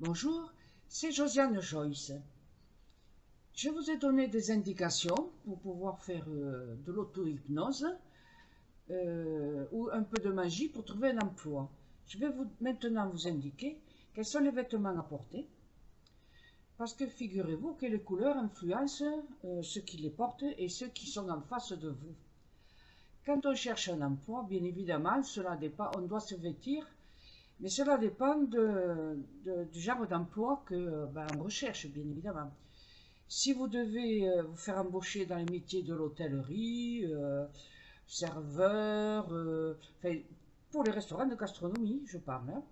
Bonjour, c'est Josiane Joyce. Je vous ai donné des indications pour pouvoir faire de l'auto-hypnose ou un peu de magie pour trouver un emploi. Je vais maintenant vous indiquer quels sont les vêtements à porter parce que figurez-vous que les couleurs influencent ceux qui les portent et ceux qui sont en face de vous. Quand on cherche un emploi, bien évidemment, cela dépend, on doit se vêtir, mais cela dépend du genre d'emploi qu'on recherche, bien évidemment. Si vous devez vous faire embaucher dans les métiers de l'hôtellerie, serveur, enfin, pour les restaurants de gastronomie, je parle, hein,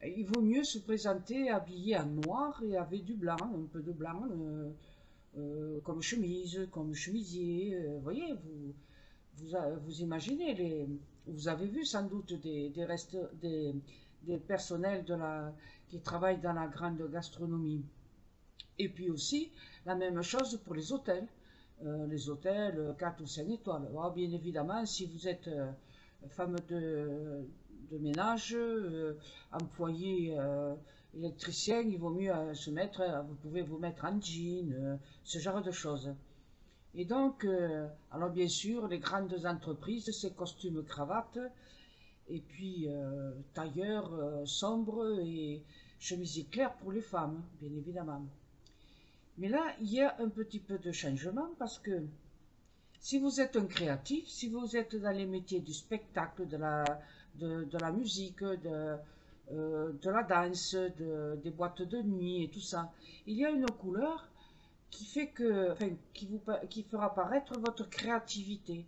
il vaut mieux se présenter habillé en noir et avec du blanc, un peu de blanc, comme chemise, comme chemisier. Voyez, vous imaginez, vous avez vu sans doute des personnels qui travaillent dans la grande gastronomie. Et puis aussi, la même chose pour les hôtels 4 ou 5 étoiles. Alors, bien évidemment, si vous êtes femme de ménage, employé électricien, il vaut mieux vous pouvez vous mettre en jean, ce genre de choses. Et donc, alors bien sûr, les grandes entreprises, c'est costumes, cravates, et puis tailleur sombre et chemise claire pour les femmes, bien évidemment. Mais là, il y a un petit peu de changement parce que si vous êtes un créatif, si vous êtes dans les métiers du spectacle, de la musique, de la danse, des boîtes de nuit et tout ça, il y a une couleur qui fait que, enfin, qui fera apparaître votre créativité.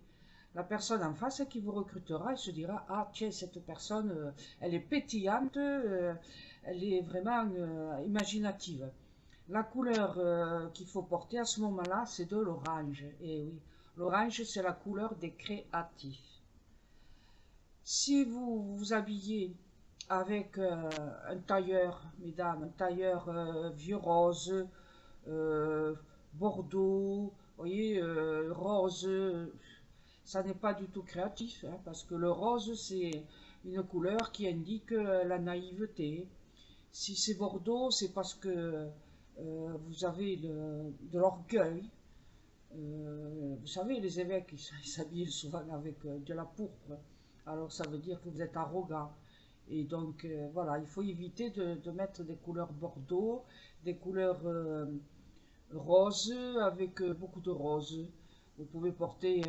La personne en face qui vous recrutera, elle se dira, ah tiens, cette personne, elle est pétillante, elle est vraiment imaginative. La couleur qu'il faut porter à ce moment-là, c'est de l'orange. Et oui, l'orange, c'est la couleur des créatifs. Si vous vous habillez avec un tailleur, mesdames, un tailleur vieux rose, euh, bordeaux, vous voyez, rose, ça n'est pas du tout créatif, hein, parce que le rose, c'est une couleur qui indique la naïveté. Si c'est bordeaux, c'est parce que vous avez de l'orgueil. Vous savez, les évêques, ils s'habillent souvent avec de la pourpre. Alors ça veut dire que vous êtes arrogant. Et donc voilà, il faut éviter de mettre des couleurs bordeaux, des couleurs roses avec beaucoup de roses. Vous pouvez porter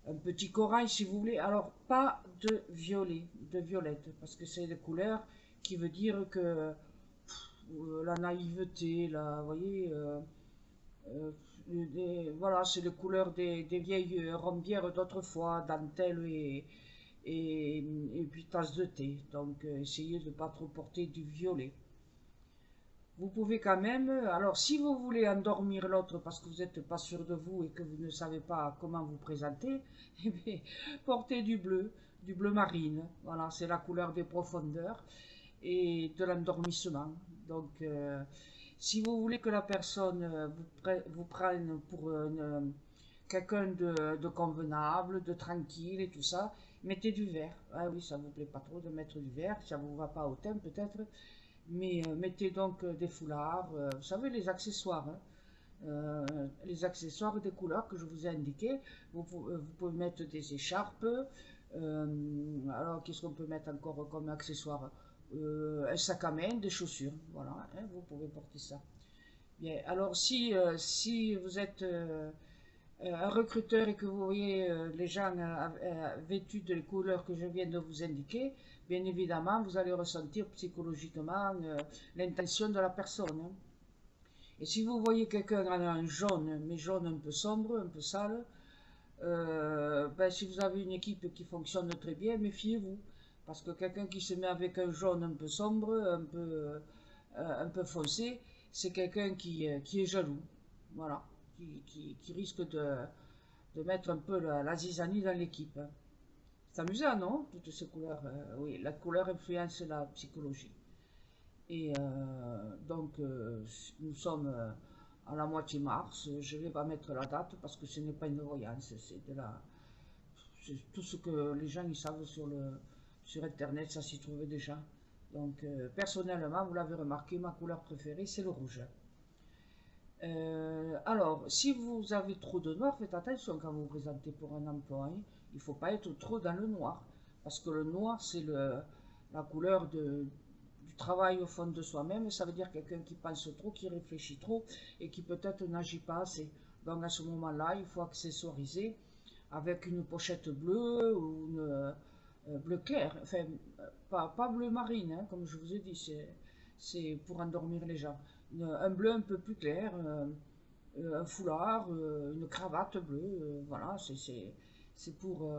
un petit corail si vous voulez. Alors pas de violet, de violette, parce que c'est des couleurs qui veut dire que la naïveté, là, vous voyez, euh, voilà, c'est les couleurs des vieilles rombières d'autrefois, dentelle et puis tasse de thé. Donc, essayez de ne pas trop porter du violet. Vous pouvez quand même, alors si vous voulez endormir l'autre parce que vous n'êtes pas sûr de vous et que vous ne savez pas comment vous présenter, eh bien, portez du bleu marine. Voilà, c'est la couleur des profondeurs et de l'endormissement. Donc, si vous voulez que la personne vous prenne pour quelqu'un de convenable, de tranquille et tout ça, mettez du vert. Ah oui, ça vous plaît pas trop de mettre du vert, ça vous va pas au thème peut-être, mais mettez donc des foulards, vous savez les accessoires, hein. Les accessoires des couleurs que je vous ai indiquées. Vous pouvez mettre des écharpes. Alors, qu'est-ce qu'on peut mettre encore comme accessoire? Un sac à main, des chaussures. Voilà, hein, vous pouvez porter ça. Bien, alors si vous êtes un recruteur et que vous voyez les gens vêtus de les couleurs que je viens de vous indiquer, bien évidemment, vous allez ressentir psychologiquement l'intention de la personne, hein. Et si vous voyez quelqu'un en un jaune, mais jaune un peu sombre, un peu sale, ben, si vous avez une équipe qui fonctionne très bien, méfiez-vous. Parce que quelqu'un qui se met avec un jaune un peu sombre, un peu foncé, c'est quelqu'un qui est jaloux. Voilà. Qui risque de mettre un peu la zizanie dans l'équipe, hein. C'est amusant, non? Toutes ces couleurs. Oui, la couleur influence la psychologie. Et donc, nous sommes à la moitié mars. Je ne vais pas mettre la date parce que ce n'est pas une voyance, c'est tout ce que les gens ils savent sur Internet, ça s'y trouve déjà. Donc, personnellement, vous l'avez remarqué, ma couleur préférée, c'est le rouge. Alors, si vous avez trop de noir, faites attention quand vous vous présentez pour un emploi, hein. Il ne faut pas être trop dans le noir. Parce que le noir, c'est la couleur du travail au fond de soi-même. Ça veut dire quelqu'un qui pense trop, qui réfléchit trop et qui peut-être n'agit pas assez. Donc à ce moment-là, il faut accessoriser avec une pochette bleue ou une bleu clair. Enfin, pas bleu marine, hein, comme je vous ai dit, c'est pour endormir les gens. Un bleu un peu plus clair, un foulard, une cravate bleue, voilà, c'est pour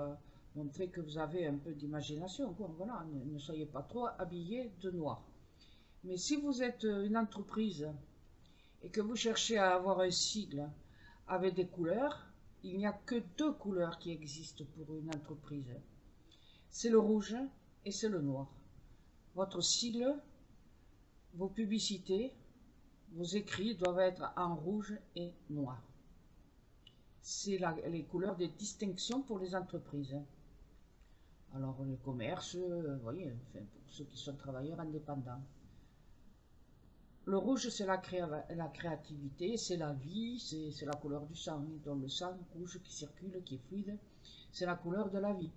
montrer que vous avez un peu d'imagination, quoi. Voilà, ne soyez pas trop habillés de noir. Mais si vous êtes une entreprise et que vous cherchez à avoir un sigle avec des couleurs, il n'y a que deux couleurs qui existent pour une entreprise. C'est le rouge et c'est le noir. Votre sigle, vos publicités, vos écrits doivent être en rouge et noir. C'est les couleurs de distinction pour les entreprises. Alors les commerces, vous voyez, enfin, pour ceux qui sont travailleurs indépendants. Le rouge, c'est la créativité, c'est la vie, c'est la couleur du sang. Donc le sang rouge qui circule, qui est fluide, c'est la couleur de la vie.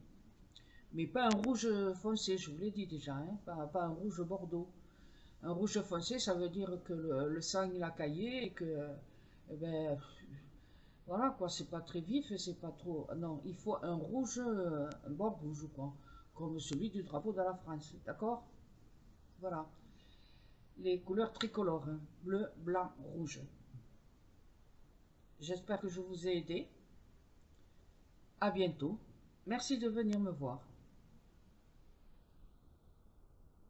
Mais pas un rouge foncé, je vous l'ai dit déjà, hein, pas un rouge bordeaux. Un rouge foncé, ça veut dire que le sang il a caillé et que, eh ben, voilà quoi, c'est pas très vif et c'est pas trop. Non, il faut un rouge, un bord rouge quoi, comme celui du drapeau de la France, d'accord? Voilà. Les couleurs tricolores, hein, bleu, blanc, rouge. J'espère que je vous ai aidé. À bientôt. Merci de venir me voir.